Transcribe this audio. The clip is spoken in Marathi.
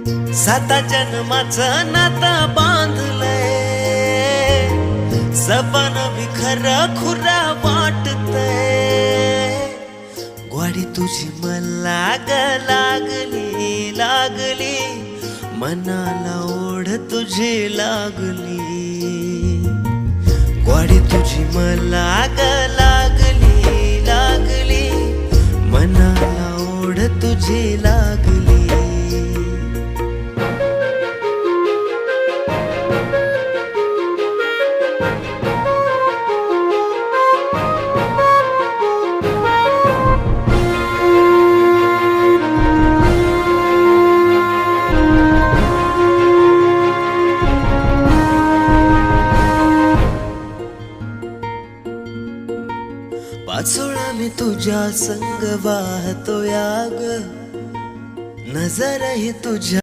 साता जन्माचं नातं बांधलंय, सपन भी खरं खुरा वाटतंय. ग्वाडी तुझी मला ग लागली लागली, मनाला ओढ तुझी लागली. ग्वाडी तुझी मला ग लागली लागली, मनाला ओढ तुझी लागली. पाचोळा मी तुझ्या संग वाहतो याग, नजर ही तुझ्या